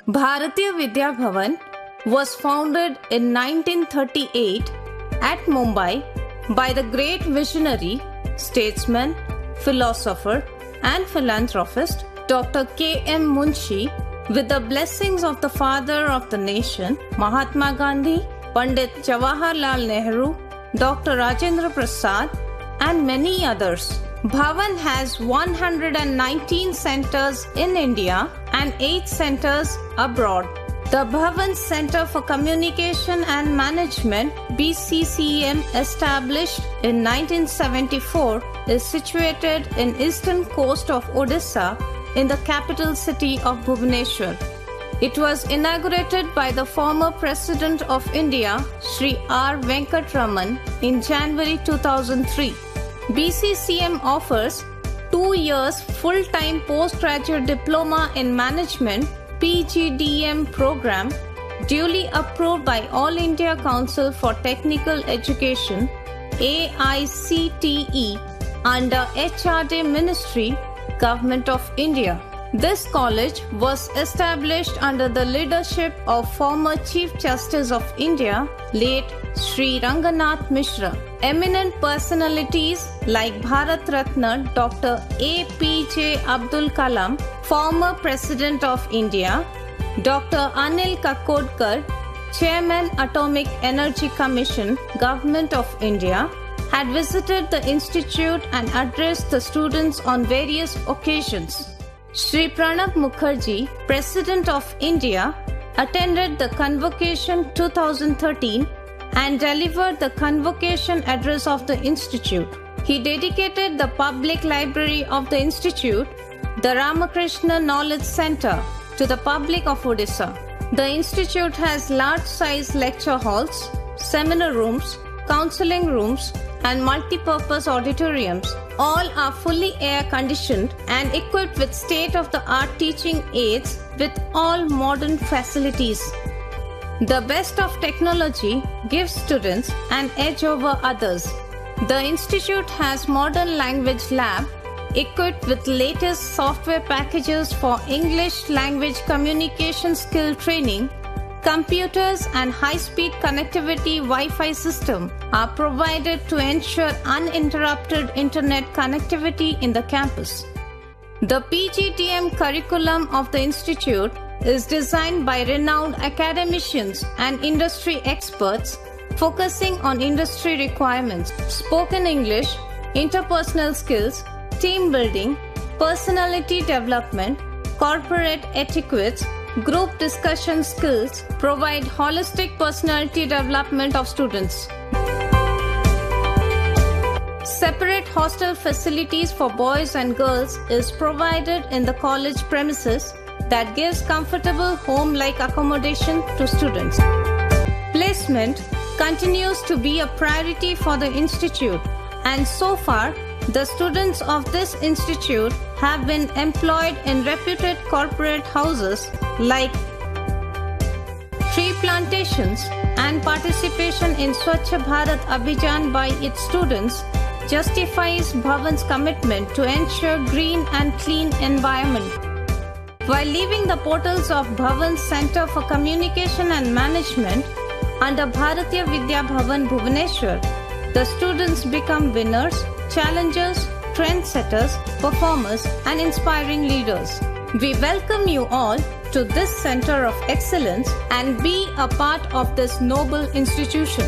Bharatiya Vidya Bhavan was founded in 1938 at Mumbai by the great visionary, statesman, philosopher and philanthropist Dr. K.M. Munshi with the blessings of the father of the nation, Mahatma Gandhi, Pandit Jawaharlal Nehru, Dr. Rajendra Prasad and many others. Bhavan has 119 centers in India and 8 centers abroad. The Bhavan Center for Communication and Management, BCCM, established in 1974, is situated in eastern coast of Odisha in the capital city of Bhubaneswar. It was inaugurated by the former President of India, Sri R. Venkatraman, in January 2003. BCCM offers 2 years full-time postgraduate diploma in management PGDM program duly approved by All India Council for Technical Education AICTE under HRD Ministry, Government of India. This college was established under the leadership of former Chief Justice of India, late Sri Ranganath Mishra. Eminent personalities like Bharat Ratna Dr. APJ Abdul Kalam, former President of India, Dr. Anil Kakodkar, Chairman Atomic Energy Commission, Government of India, had visited the institute and addressed the students on various occasions. Sri Pranab Mukherjee, President of India, attended the Convocation 2013 and delivered the Convocation address of the institute. He dedicated the public library of the institute, the Ramakrishna Knowledge Center, to the public of Odisha. The institute has large-size lecture halls, seminar rooms, counseling rooms, and multi-purpose auditoriums. All are fully air-conditioned and equipped with state-of-the-art teaching aids with all modern facilities. The best of technology gives students an edge over others. The institute has modern language lab equipped with latest software packages for English language communication skill training. Computers and high-speed connectivity Wi-Fi system are provided to ensure uninterrupted internet connectivity in the campus. The PGDM curriculum of the institute is designed by renowned academicians and industry experts focusing on industry requirements, spoken English, interpersonal skills, team building, personality development, corporate etiquettes, group discussion skills, provide holistic personality development of students. Separate hostel facilities for boys and girls is provided in the college premises that gives comfortable home-like accommodation to students. Placement continues to be a priority for the institute, and so far, the students of this institute have been employed in reputed corporate houses like tree plantations, and participation in Swachh Bharat Abhijan by its students justifies Bhavan's commitment to ensure green and clean environment. While leaving the portals of Bhavan's Center for Communication and Management under Bharatiya Vidya Bhavan Bhubaneswar, the students become winners, challengers, trendsetters, performers, and inspiring leaders. We welcome you all to this Center of Excellence and be a part of this noble institution.